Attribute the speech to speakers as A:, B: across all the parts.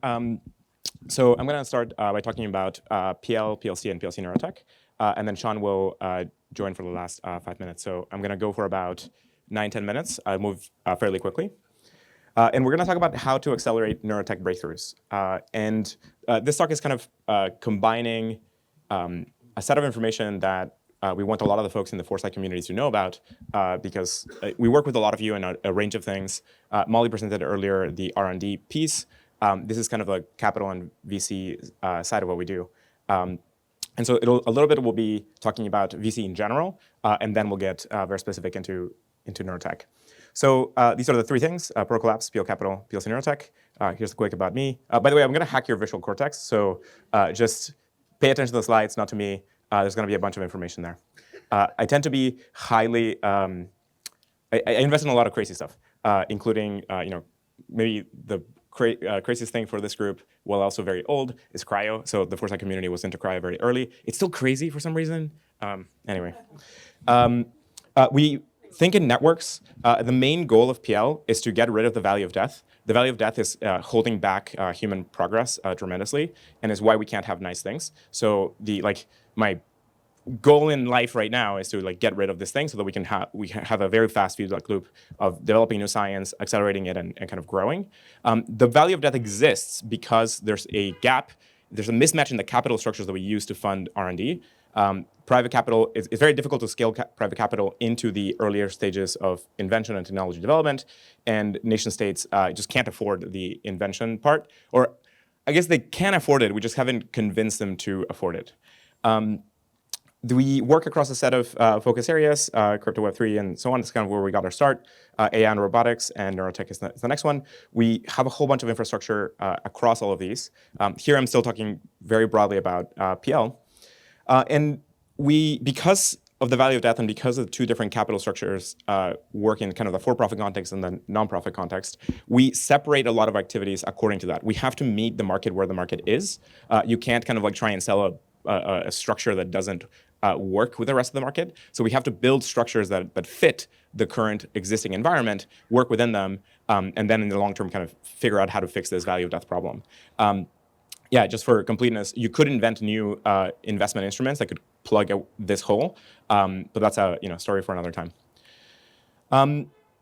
A: Um, so I'm going to start by talking about PL, PLC, and PLC Neurotech. And then Sean will join for the last 5 minutes. So I'm going to go for about 9-10 minutes. I'll move fairly quickly. And we're going to talk about how to accelerate neurotech breakthroughs. And this talk is kind of combining a set of information that we want a lot of the folks in the Foresight community to know about because we work with a lot of you in a range of things. Molly presented earlier the R&D piece. This is kind of the capital and VC side of what we do. And so a little bit will be talking about VC in general, and then we'll get very specific into neurotech. So these are the three things: Pro Collapse, PL Capital, PLC Neurotech. Here's a quick about me. By the way, I'm going to hack your visual cortex, so just pay attention to the slides, not to me. There's going to be a bunch of information there. I tend to be highly. I invest in a lot of crazy stuff, including maybe the craziest thing for this group, while also very old, is cryo. So the Foresight community was into cryo very early. It's still crazy for some reason. Anyway, we think in networks. The main goal of PL is to get rid of the value of death. The value of death is holding back human progress tremendously, and is why we can't have nice things. So my goal in life right now is to get rid of this thing so that we can have a very fast feedback loop of developing new science, accelerating it, and kind of growing. The value of death exists because there's a gap, there's a mismatch in the capital structures that we use to fund R&D. Private capital, it's very difficult to scale private capital into the earlier stages of invention and technology development, and nation states just can't afford the invention part, or I guess they can afford it, we just haven't convinced them to afford it. We work across a set of focus areas, crypto, Web3, and so on. It's kind of where we got our start. AI and robotics, and neurotech is the next one. We have a whole bunch of infrastructure across all of these. Here I'm still talking very broadly about PL. And because of the value of death and because of the two different capital structures work in kind of the for-profit context and the non-profit context, we separate a lot of activities according to that. We have to meet the market where the market is. You can't kind of try and sell a structure that doesn't work with the rest of the market. So we have to build structures that fit the current existing environment, work within them, and then in the long term kind of figure out how to fix this value of death problem. Yeah, just for completeness, you could invent new investment instruments that could plug this hole, but that's a story for another time.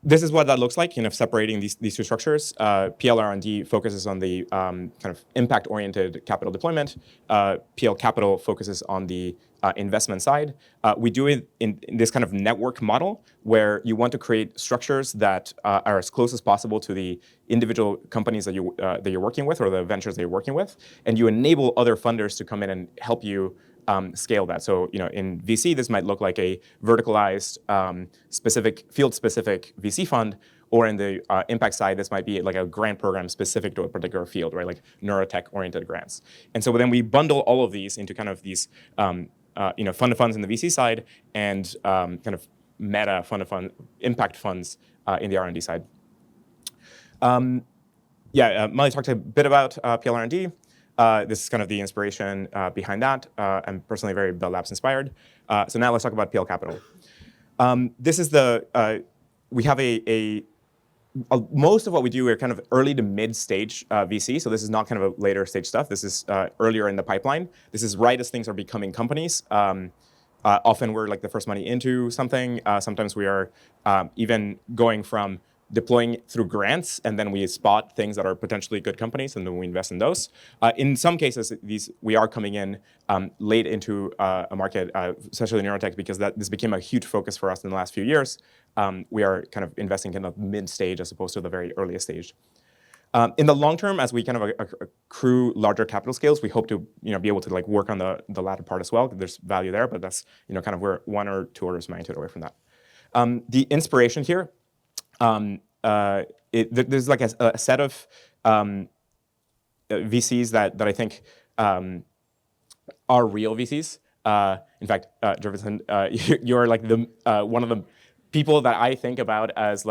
A: This is what that looks like, separating these two structures. PL R&D focuses on the kind of impact-oriented capital deployment. PL Capital focuses on the investment side. We do it in this kind of network model where you want to create structures that are as close as possible to the individual companies that you're working with or the ventures that you're working with, and you enable other funders to come in and help you scale that. So, in VC, this might look like a verticalized, field-specific VC fund, or in the impact side, this might be like a grant program specific to a particular field, right? Like neurotech-oriented grants. And so then we bundle all of these into kind of these, fund-of-funds in the VC side and kind of meta fund-of-fund impact funds in the R&D side. Molly talked a bit about PL R&D. This is kind of the inspiration behind that. I'm personally very Bell Labs inspired. So now let's talk about PL Capital. This is we have most of what we do, we're kind of early to mid-stage VC. So this is not kind of a later stage stuff. This is earlier in the pipeline. This is right as things are becoming companies. Often we're like the first money into something. Sometimes we are even going from deploying through grants, and then we spot things that are potentially good companies, and then we invest in those. In some cases, we are coming in late into a market, especially neurotech, because this became a huge focus for us in the last few years. We are kind of investing in the mid-stage as opposed to the very earliest stage. In the long term, as we kind of accrue larger capital scales, we hope to be able to work on the latter part as well. There's value there, but that's kind of we're 1 or 2 orders of magnitude away from that. The inspiration here. There's like a set of VCs that I think are real VCs. In fact, Jefferson, you're like one of the people that I think about as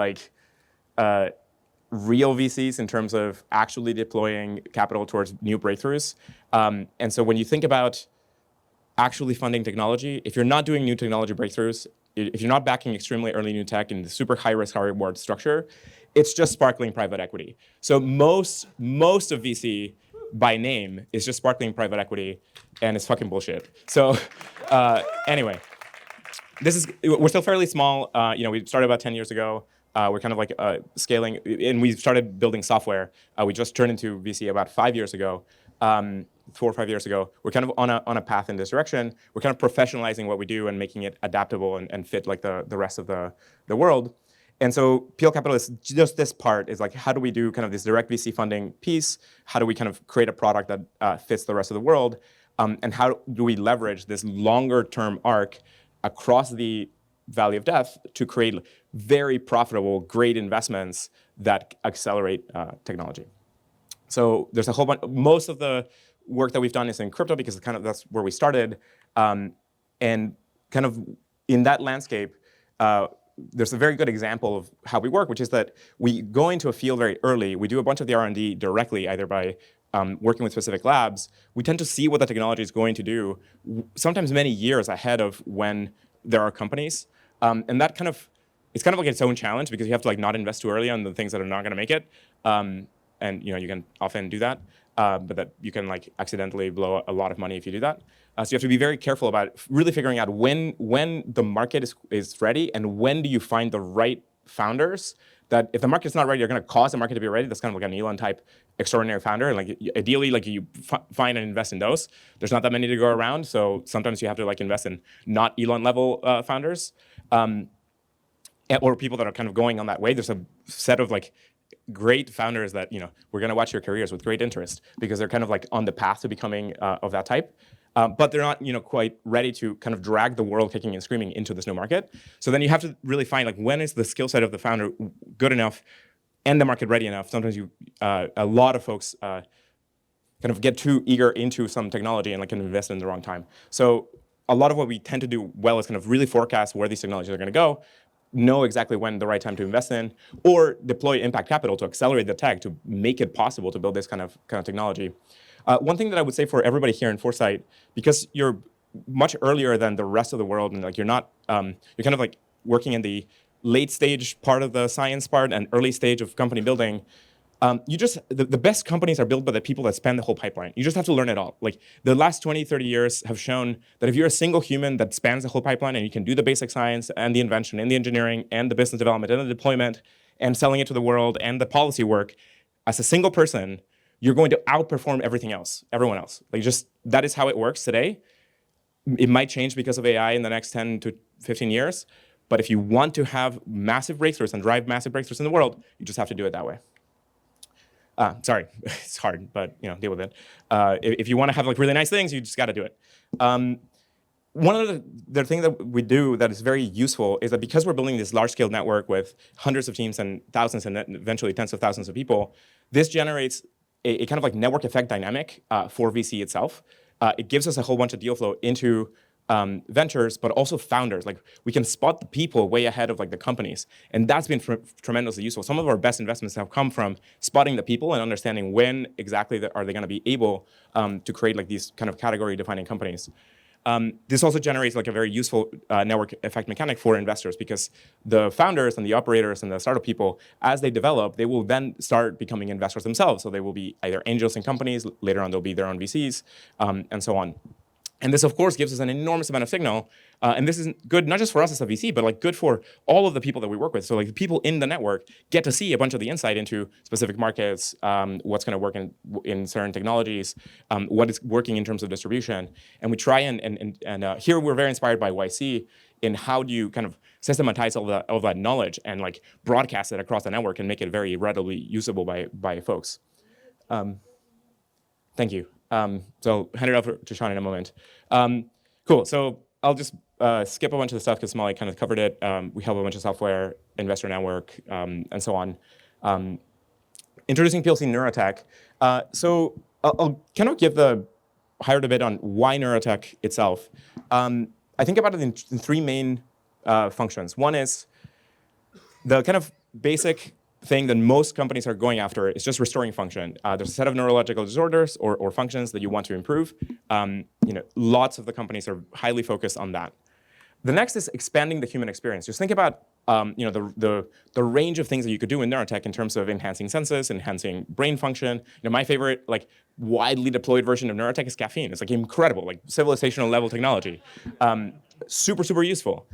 A: real VCs in terms of actually deploying capital towards new breakthroughs. And so when you think about actually funding technology, if you're not doing new technology breakthroughs, if you're not backing extremely early new tech in the super high risk, high reward structure, it's just sparkling private equity. So most of VC by name is just sparkling private equity, and it's fucking bullshit. So anyway, we're still fairly small. We started about 10 years ago. We're kind of like scaling, and we started building software. We just turned into VC about 5 years ago, 4 or 5 years ago. We're kind of on a path in this direction. We're kind of professionalizing what we do and making it adaptable and fit like the rest of the world. And so PL Capital is just this part is like, how do we do kind of this direct VC funding piece? How do we kind of create a product that fits the rest of the world? And how do we leverage this longer term arc across the valley of death to create very profitable, great investments that accelerate technology? So there's a whole bunch. Most of the work that we've done is in crypto because that's where we started. And kind of in that landscape, there's a very good example of how we work, which is that we go into a field very early. We do a bunch of the R&D directly, either by working with specific labs. We tend to see what the technology is going to do, sometimes many years ahead of when there are companies. And that it's kind of like its own challenge because you have to like not invest too early on the things that are not going to make it. And you can often do that, but that you can like accidentally blow a lot of money if you do that. So you have to be very careful about really figuring out when the market is ready and when do you find the right founders. That if the market's not ready, you're going to cause the market to be ready. That's kind of like an Elon type extraordinary founder. And like ideally, like you find and invest in those. There's not that many to go around, so sometimes you have to like invest in not Elon level founders, or people that are kind of going on that way. There's a set of like great founders that we're going to watch your careers with great interest because they're kind of like on the path to becoming of that type. But they're not, quite ready to kind of drag the world kicking and screaming into this new market. So then you have to really find like when is the skill set of the founder good enough and the market ready enough. Sometimes a lot of folks kind of get too eager into some technology and like can invest in the wrong time. So a lot of what we tend to do well is kind of really forecast where these technologies are going to go, know exactly when the right time to invest in, or deploy impact capital to accelerate the tech to make it possible to build this kind of technology. One thing that I would say for everybody here in Foresight, because you're much earlier than the rest of the world, and like you're not, you're kind of like working in the late stage part of the science part and early stage of company building. The best companies are built by the people that span the whole pipeline. You just have to learn it all. Like the last 20, 30 years have shown that if you're a single human that spans the whole pipeline and you can do the basic science and the invention and the engineering and the business development and the deployment and selling it to the world and the policy work as a single person, you're going to outperform everyone else. Like that is how it works today. It might change because of AI in the next 10 to 15 years. But if you want to have massive breakthroughs and drive massive breakthroughs in the world, you just have to do it that way. Sorry, it's hard, but deal with it. If you want to have like really nice things, you just got to do it. One of the thing that we do that is very useful is that because we're building this large-scale network with hundreds of teams and thousands and eventually tens of thousands of people, this generates a kind of like network effect dynamic for VC itself. It gives us a whole bunch of deal flow into ventures, but also founders. Like we can spot the people way ahead of like the companies, and that's been tremendously useful. Some of our best investments have come from spotting the people and understanding when exactly are they going to be able to create like these kind of category-defining companies. This also generates like a very useful network effect mechanic for investors because the founders and the operators and the startup people, as they develop, they will then start becoming investors themselves. So they will be either angels in companies, later on they'll be their own VCs, and so on. And this, of course, gives us an enormous amount of signal. And this is good not just for us as a VC, but like good for all of the people that we work with. So like the people in the network get to see a bunch of the insight into specific markets, what's going to work in certain technologies, what is working in terms of distribution. And we try and here we're very inspired by YC in how do you kind of systematize all that knowledge and like broadcast it across the network and make it very readily usable by folks. Thank you. So I'll hand it over to Sean in a moment. Cool. So I'll just skip a bunch of the stuff because Molly kind of covered it. We have a bunch of software, investor network, and so on. Introducing PLC Neurotech. So I'll kind of give the higher debate on why Neurotech itself. I think about it in three main functions. One is the kind of basic thing that most companies are going after is just restoring function. There's a set of neurological disorders or functions that you want to improve. Lots of the companies are highly focused on that. The next is expanding the human experience. Just think about the range of things that you could do in neurotech in terms of enhancing senses, enhancing brain function. My favorite widely deployed version of neurotech is caffeine. It's incredible, civilizational level technology, super useful.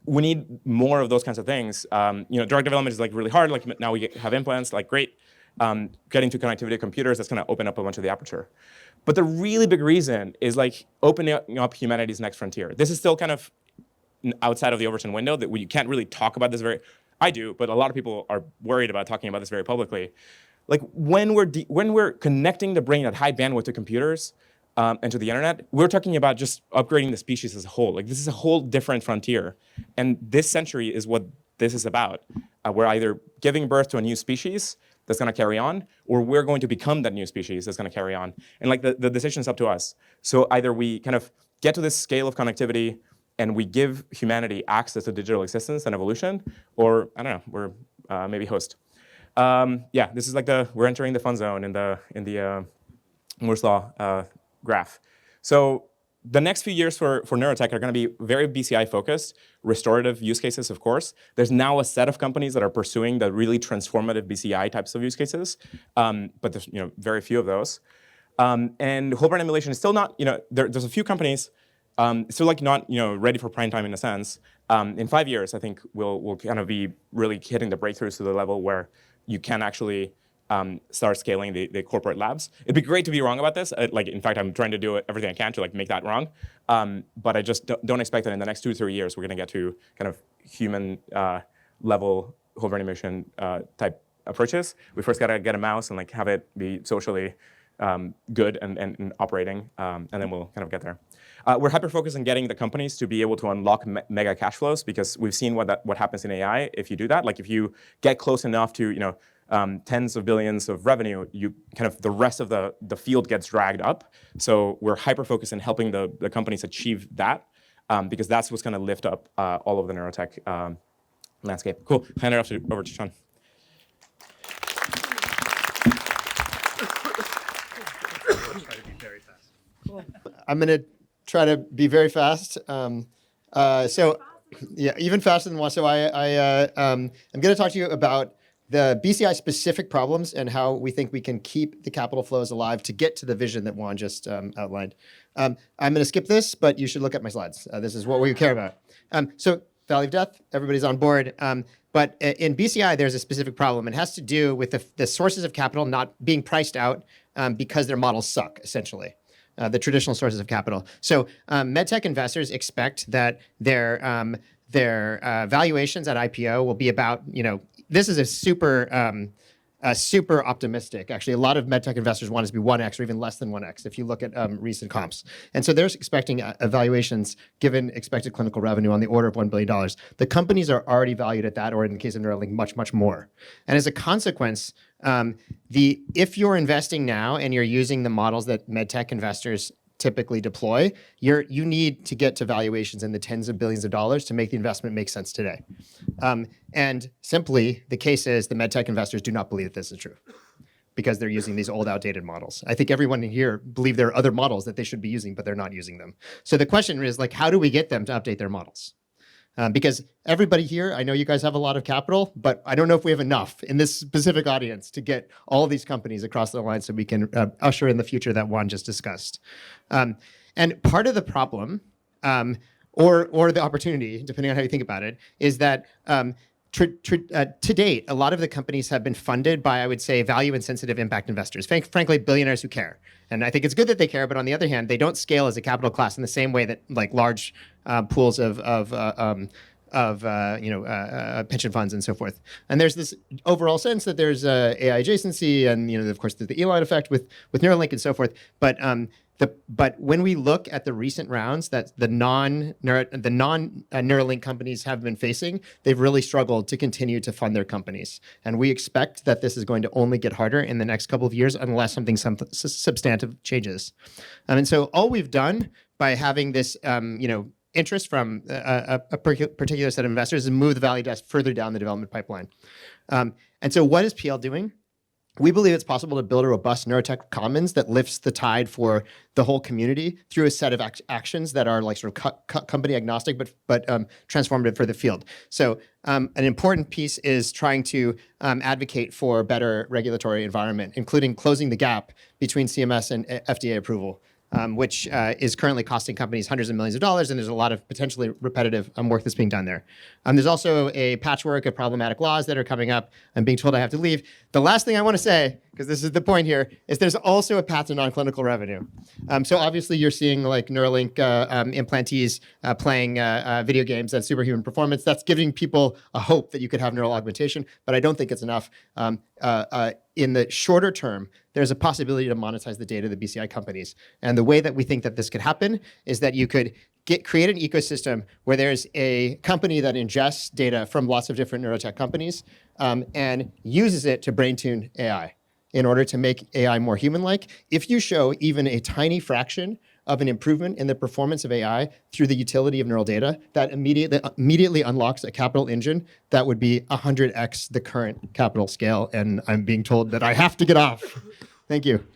A: We need more of those kinds of things. Drug development is really hard. Now we have implants, great. Getting to connectivity to computers, that's going to open up a bunch of the aperture. But the really big reason is opening up humanity's next frontier. This is still kind of outside of the Overton window that you can't really talk about this I do, but a lot of people are worried about talking about this very publicly. When we're connecting the brain at high bandwidth to computers and to the internet, we're talking about just upgrading the species as a whole. This is a whole different frontier. And this century is what this is about. We're either giving birth to a new species that's going to carry on, or we're going to become that new species that's going to carry on. And the decision's up to us. So either we kind of get to this scale of connectivity and we give humanity access to digital existence and evolution, or I don't know, we're maybe host. This is we're entering the fun zone in the Moore's Law graph. So the next few years for neurotech are going to be very BCI focused, restorative use cases, of course. There's now a set of companies that are pursuing the really transformative BCI types of use cases, but there's very few of those. And whole brain emulation is still not, there's a few companies still not ready for prime time in a sense. In 5 years, I think we'll kind of be really hitting the breakthroughs to the level where you can actually start scaling the corporate labs. It'd be great to be wrong about this. In fact, I'm trying to do everything I can to make that wrong. But I just don't expect that in the next 2 to 3 years we're going to get to kind of human level whole brain emulation type approaches. We first got to get a mouse and have it be socially good and operating, and then we'll kind of get there. We're hyper-focused on getting the companies to be able to unlock mega cash flows, because we've seen what happens in AI if you do that. If you get close enough to tens of billions of revenue, you kind of the rest of the field gets dragged up. So we're hyper-focused in helping the companies achieve that, because that's what's going to lift up all of the neurotech landscape. Cool. Hand it over to Sean.
B: I'm going to try to be very fast. Even faster than Juan. So I'm going to talk to you about the BCI specific problems and how we think we can keep the capital flows alive to get to the vision that Juan just outlined. I'm going to skip this, but you should look at my slides. This is what we care about. So Valley of Death, everybody's on board. But in BCI, there's a specific problem. It has to do with the sources of capital not being priced out because their models suck, essentially. The traditional sources of capital. So medtech investors expect that their valuations at IPO will be about, this is a super optimistic. Actually, a lot of medtech investors want it to be 1x or even less than 1x if you look at recent comps. And so they're expecting valuations given expected clinical revenue on the order of $1 billion. The companies are already valued at that, or in the case of Neuralink, much more. And as a consequence, if you're investing now and you're using the models that medtech investors typically deploy, you need to get to valuations in the tens of billions of dollars to make the investment make sense today. And simply, the case is the medtech investors do not believe that this is true because they're using these old, outdated models. I think everyone here believe there are other models that they should be using, but they're not using them. So the question is, how do we get them to update their models? Because everybody here, I know you guys have a lot of capital, but I don't know if we have enough in this specific audience to get all of these companies across the line so we can usher in the future that Juan just discussed. And part of the problem, or the opportunity, depending on how you think about it, is that to date, a lot of the companies have been funded by, I would say, value insensitive impact investors, frankly, billionaires who care. And I think it's good that they care, but on the other hand, they don't scale as a capital class in the same way that large pools of pension funds and so forth. And there's this overall sense that there's AI adjacency, and of course the Elon effect with Neuralink and so forth. But when we look at the recent rounds that the non-Neuralink companies have been facing, they've really struggled to continue to fund their companies. And we expect that this is going to only get harder in the next couple of years unless something substantive changes. And so all we've done by having this interest from a particular set of investors is move the Valley Desk further down the development pipeline. And so what is PL doing? We believe it's possible to build a robust neurotech commons that lifts the tide for the whole community through a set of actions that are like sort of company agnostic, but transformative for the field. So an important piece is trying to advocate for a better regulatory environment, including closing the gap between CMS and FDA approval. Which is currently costing companies hundreds of millions of dollars, and there's a lot of potentially repetitive work that's being done there. There's also a patchwork of problematic laws that are coming up. I'm being told I have to leave. The last thing I want to say, because this is the point here, is there's also a path to non-clinical revenue. So obviously you're seeing like Neuralink implantees playing video games at superhuman performance. That's giving people a hope that you could have neural augmentation, but I don't think it's enough. In the shorter term, there's a possibility to monetize the data of the BCI companies. And the way that we think that this could happen is that you could create an ecosystem where there's a company that ingests data from lots of different neurotech companies and uses it to brain tune AI in order to make AI more human-like. If you show even a tiny fraction of an improvement in the performance of AI through the utility of neural data, that immediately unlocks a capital engine that would be 100x the current capital scale. And I'm being told that I have to get off. Thank you.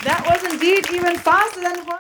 C: That was indeed even faster than Juan.